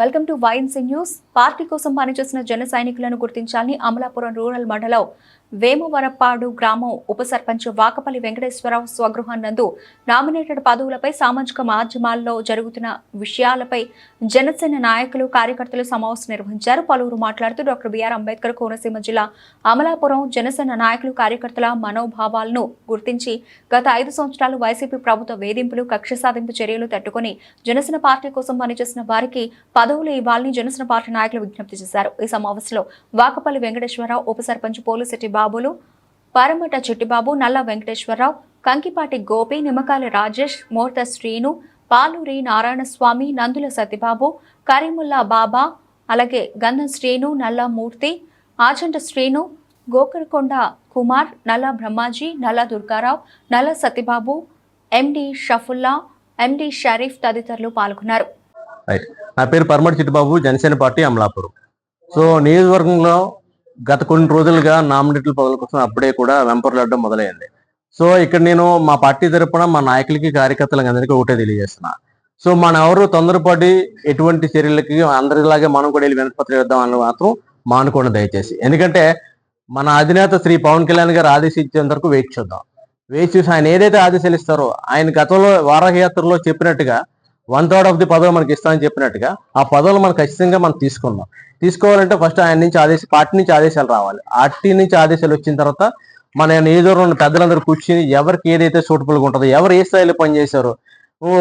Welcome to YNC news. Party కోసం పనిచేసిన జన సైనికులను గుర్తించాలని అమలాపురం రూరల్ మండలం వేమువరపాడు గ్రామం ఉప సర్పంచ్ వాకపల్లి వెంకటేశ్వరరావు స్వగృహం నందు నామినేటెడ్ పదవులపై సామాజిక మాధ్యమాల్లో జరుగుతున్న విషయాలపై జనసేన నాయకులు కార్యకర్తలు సమావేశం నిర్వహించారు. పలువురు మాట్లాడుతూ డాక్టర్ బిఆర్ అంబేద్కర్ కోనసీమ జిల్లా అమలాపురం జనసేన నాయకులు కార్యకర్తల మనోభావాలను గుర్తించి గత 5 సంవత్సరాలు వైసీపీ ప్రభుత్వ వేధింపులు కక్ష సాధింపు చర్యలు తట్టుకుని జనసేన పార్టీ కోసం పనిచేసిన వారికి పదవులు ఇవ్వాలని జనసేన పార్టీ నాయకులు విజ్ఞప్తి చేశారు. ఈ సమావేశంలో వాకపల్లి వెంకటేశ్వరరావు, ఉప సర్పంచ్ పోలుశెట్టి బాబులు, పారమట చిట్టిబాబు, నల్ల వెంకటేశ్వరరావు, కంకిపాటి గోపి, నిమ్మకాయల రాజేష్, మోర్త శ్రీను, పాలూరి నారాయణస్వామి, నందుల సత్యబాబు, కరీముల్లా బాబా, అలాగే గంధం శ్రీను, నల్ల మూర్తి, ఆచంట శ్రీను, గోకరకొండ కుమార్, నల్ల బ్రహ్మాజీ, నల్ల దుర్గారావు, నల్ల సత్యబాబు, ఎండి షఫుల్లా, ఎండి షరీఫ్ తదితరులు పాల్గొన్నారు. నా పేరు పరమటి చిట్టుబాబు, జనసేన పార్టీ అమలాపురం. సో నియోజకవర్గంలో గత కొన్ని రోజులుగా నామినేటెడ్ పదవుల కోసం అప్పుడే కూడా వెంపర్లాడడం మొదలైంది. సో ఇక్కడ నేను మా పార్టీ తరపున మా నాయకులకి కార్యకర్తలకు అందరికీ ఒకటే తెలియజేస్తున్నా. సో మనం ఎవరు తొందరపడి ఎటువంటి చర్యలకి అందరిలాగే మనం కూడా వెళ్ళి వినతిపత్రం ఇద్దాం అని మాత్రం మానుకోండి దయచేసి. ఎందుకంటే మన అధినేత శ్రీ పవన్ కళ్యాణ్ గారు ఆదేశించేంత వరకు వెయిట్ చూద్దాం. వెయిట్ చూసి ఆయన ఏదైతే ఆదేశాలు ఇస్తారో, ఆయన గతంలో వారాహయాత్రలో చెప్పినట్టుగా 1/3 ఆఫ్ ది పదవులు మనకి ఇస్తామని చెప్పినట్టుగా ఆ పదవులు మనం ఖచ్చితంగా మనం తీసుకుందాం. తీసుకోవాలంటే ఫస్ట్ ఆయన నుంచి పార్టీ నుంచి ఆదేశాలు రావాలి. పార్టీ నుంచి ఆదేశాలు వచ్చిన తర్వాత మన నియోజకవర్గంలో పెద్దలందరూ కూర్చుని ఎవరికి ఏదైతే సూటబుల్గా ఉంటుందో, ఎవరు ఏ స్థాయిలో పనిచేశారో,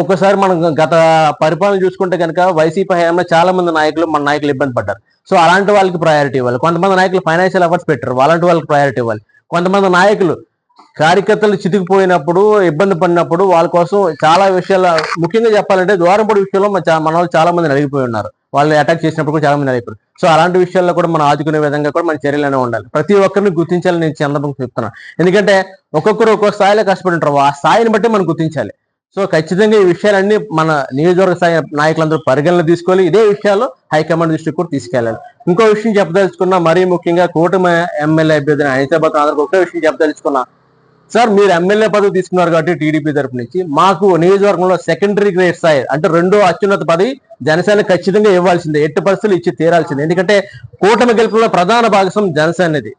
ఒక్కసారి మనం గత పరిపాలన చూసుకుంటే కనుక వైసీపీ హయాంలో చాలా మంది మన నాయకులు ఇబ్బంది పడ్డారు. సో అలాంటి వాళ్ళకి ప్రయారిటీ ఇవ్వాలి. కొంతమంది నాయకులు ఫైనాన్షియల్ ఎఫర్ట్స్ పెట్టారు, అలాంటి వాళ్ళకి ప్రయారిటీ ఇవ్వాలి. కొంతమంది నాయకులు కార్యకర్తలు చితికిపోయినప్పుడు, ఇబ్బంది పడినప్పుడు వాళ్ళ కోసం చాలా విషయాలు, ముఖ్యంగా చెప్పాలంటే ద్వారంపూడి విషయంలో మన వాళ్ళు చాలా మంది నలిగిపోయి ఉన్నారు. వాళ్ళని అటాక్ చేసినప్పుడు కూడా చాలా మంది నలిగిపోయారు. సో అలాంటి విషయాల్లో కూడా మనం ఆదుకునే విధంగా కూడా మన చర్యలు ఉండాలి. ప్రతి ఒక్కరిని గుర్తించాలని నేను సందర్భంగా చెప్తున్నాను. ఎందుకంటే ఒక్కొక్కరు ఒక్కొక్క స్థాయిలో కష్టపడి ఉంటారు. ఆ స్థాయిని బట్టి మనం గుర్తించాలి. సో ఖచ్చితంగా ఈ విషయాలన్నీ మన నియోజకవర్గ స్థాయి నాయకులందరూ పరిగణన తీసుకోవాలి. ఇదే విషయాల్లో హైకమాండ్ దృష్టికి కూడా తీసుకెళ్లాలి. ఇంకో విషయం చెప్పదలుచుకున్నా, మరీ ముఖ్యంగా కూటమి ఎమ్మెల్యే అభ్యర్థి హైదరాబాద్ ఆంధ్రకి ఒకే విషయం చెప్పదలుచుకున్నా. సార్, మీరు ఎమ్మెల్యే పదవి తీసుకున్నారు కాబట్టి టీడీపీ తరపు నుంచి మాకు నియోజకవర్గంలో సెకండరీ గ్రేడ్ స్థాయి అంటే 2వ అత్యున్నత పదవి జనసేన ఖచ్చితంగా ఇవ్వాల్సిందే. ఎట్టి పరిస్థితులు ఇచ్చి తీరాల్సిందే. ఎందుకంటే కూటమి గెలుపులో ప్రధాన భాగస్వామ్యం జనసేనది.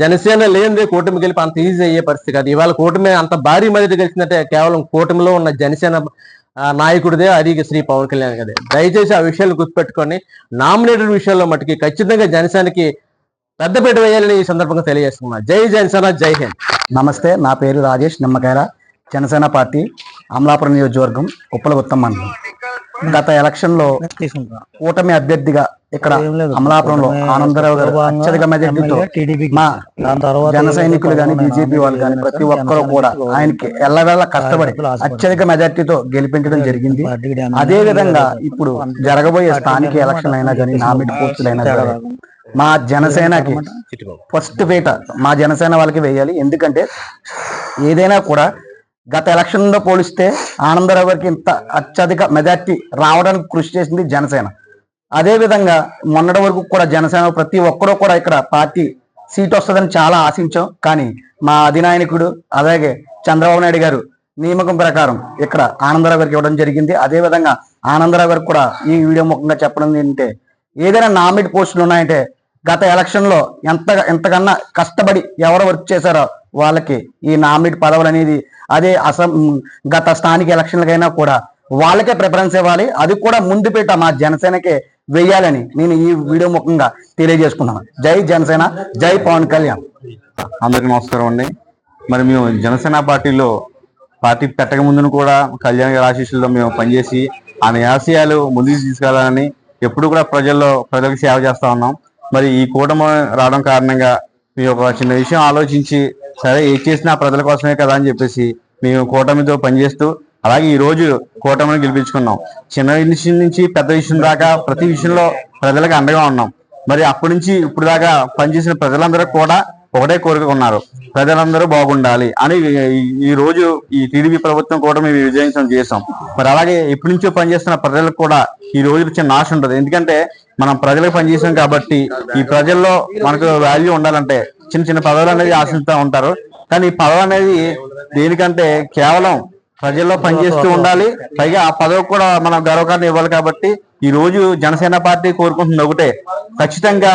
జనసేన లేనిదే కూటమి గెలుపు అంత ఈజీ అయ్యే పరిస్థితి కాదు. ఇవాళ కూటమి అంత భారీ మద్దతు గెలిచిందంటే కేవలం కూటమిలో ఉన్న జనసేన నాయకుడిదే, అది శ్రీ పవన్ కళ్యాణ్ గారే. దయచేసి ఆ విషయాలు గుర్తుపెట్టుకొని నామినేటెడ్ విషయాల్లో మటుకి ఖచ్చితంగా జనసేనకి పెద్దపీట వేయాలని ఈ సందర్భంగా తెలియజేస్తున్నా. జై జనసేన, జై హింద్. నమస్తే, నా పేరు రాజేష్, నిమ్మకాయల, జనసేన పార్టీ అమలాపురం నియోజకవర్గం, ఉప్పలగుత్తం మండలం. గత ఎలక్షన్ లో కూటమి అభ్యర్థిగా ఇక్కడ అమలాపురంలో ఆనందరావు గారు అత్యధిక మెజార్టీతో మా జన సైనికులు గాని, బీజేపీ వాళ్ళు గాని ప్రతి ఒక్కరు కూడా ఆయనకి ఎల్లవేళ కష్టపడి అత్యధిక మెజార్టీతో గెలిపించడం జరిగింది. అదే విధంగా ఇప్పుడు జరగబోయే స్థానిక ఎలక్షన్ అయినా కానీ, నామినేట్ పోస్టులు అయినా కానీ మా జనసేనకి ఫస్ట్ వేట మా జనసేన వాళ్ళకి వేయాలి. ఎందుకంటే ఏదైనా కూడా గత ఎలక్షన్ లో పోలిస్తే ఆనందరావు గారికి ఇంత అత్యధిక మెజార్టీ రావడానికి కృషి చేసింది జనసేన. అదే విధంగా మొన్నటి వరకు కూడా జనసేన ప్రతి ఒక్కరూ కూడా ఇక్కడ పార్టీ సీట్ వస్తుందని చాలా ఆశించాం. కానీ మా అధినాయకుడు అలాగే చంద్రబాబు నాయుడు గారు నియామకం ప్రకారం ఇక్కడ ఆనందరావు గారికి ఇవ్వడం జరిగింది. అదే విధంగా ఆనందరావు గారికి కూడా ఈ వీడియో ముఖంగా చెప్పడం ఏంటంటే, ఏదైనా నామినేట్ పోస్టులు ఉన్నాయంటే గత ఎలక్షన్ లో ఎంతకన్నా కష్టపడి ఎవరు వర్క్ చేశారో వాళ్ళకి ఈ నామినేట్ పదవులు అనేది అదే గత స్థానిక ఎలక్షన్లకైనా కూడా వాళ్ళకే ప్రిఫరెన్స్ ఇవ్వాలి. అది కూడా ముందు పేట మా జనసేనకే వెయ్యాలని నేను ఈ వీడియో ముఖంగా తెలియజేసుకున్నాను. జై జనసేన, జై పవన్ కళ్యాణ్. అందరికీ నమస్కారం అండి. మరి మేము జనసేన పార్టీ పెట్టక ముందును కూడా కళ్యాణ్ గారి ఆశీస్సుల్లో మేము పనిచేసి ఆయన ఆశయాలు ముందుకు తీసుకెళ్లాలని ఎప్పుడు కూడా ప్రజలకు సేవ చేస్తా ఉన్నాం. మరి ఈ కూటమి రావడం కారణంగా మేము ఒక చిన్న విషయం ఆలోచించి, సరే ఏది చేసినా ప్రజల కోసమే కదా అని చెప్పేసి మేము కూటమితో పనిచేస్తూ అలాగే ఈ రోజు కూటమిని గెలిపించుకున్నాం. చిన్న విషయం నుంచి పెద్ద విషయం దాకా ప్రతి విషయంలో ప్రజలకు అండగా ఉన్నాం. మరి అప్పటి నుంచి ఇప్పుడు దాకా పనిచేసిన ప్రజలందరూ కూడా ఒకటే కోరిక ఉన్నారు, ప్రజలందరూ బాగుండాలి అని. ఈ రోజు ఈ టీడీపీ ప్రభుత్వం కూడా మేము విజయం చేసాం. మరి అలాగే ఎప్పటి నుంచో పనిచేస్తున్న ప్రజలకు కూడా ఈ రోజు చిన్న ఆశ ఉంటుంది. ఎందుకంటే మనం ప్రజలకు పనిచేసాం కాబట్టి ఈ ప్రజల్లో మనకు వాల్యూ ఉండాలంటే చిన్న చిన్న పదవులు అనేది ఆశిస్తూ ఉంటారు. కానీ ఈ పదవి అనేది దేనికంటే కేవలం ప్రజల్లో పనిచేస్తూ ఉండాలి. పైగా ఆ పదవి కూడా మనం గర్వకారణం ఇవ్వాలి. కాబట్టి ఈ రోజు జనసేన పార్టీ కోరుకుంటుంది ఒకటే, ఖచ్చితంగా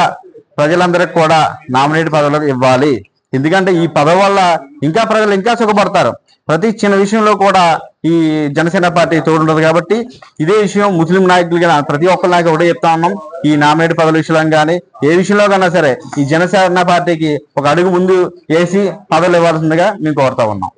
ప్రజలందరికీ కూడా నామినేట్ పదవులు ఇవ్వాలి. ఎందుకంటే ఈ పదవి వల్ల ఇంకా ప్రజలు ఇంకా సుఖపడతారు. ప్రతి చిన్న విషయంలో కూడా ఈ జనసేన పార్టీ తోడుండదు. కాబట్టి ఇదే విషయం ముస్లిం నాయకులుగా ప్రతి ఒక్కరి నాయకులు ఒకటే చెప్తా ఉన్నాం. ఈ నామినేట్ పదవుల విషయంలో కానీ ఏ విషయంలో కన్నా సరే ఈ జనసేన పార్టీకి ఒక అడుగు ముందు వేసి పదవులు ఇవ్వాల్సిందిగా మేము కోరుతా ఉన్నాం.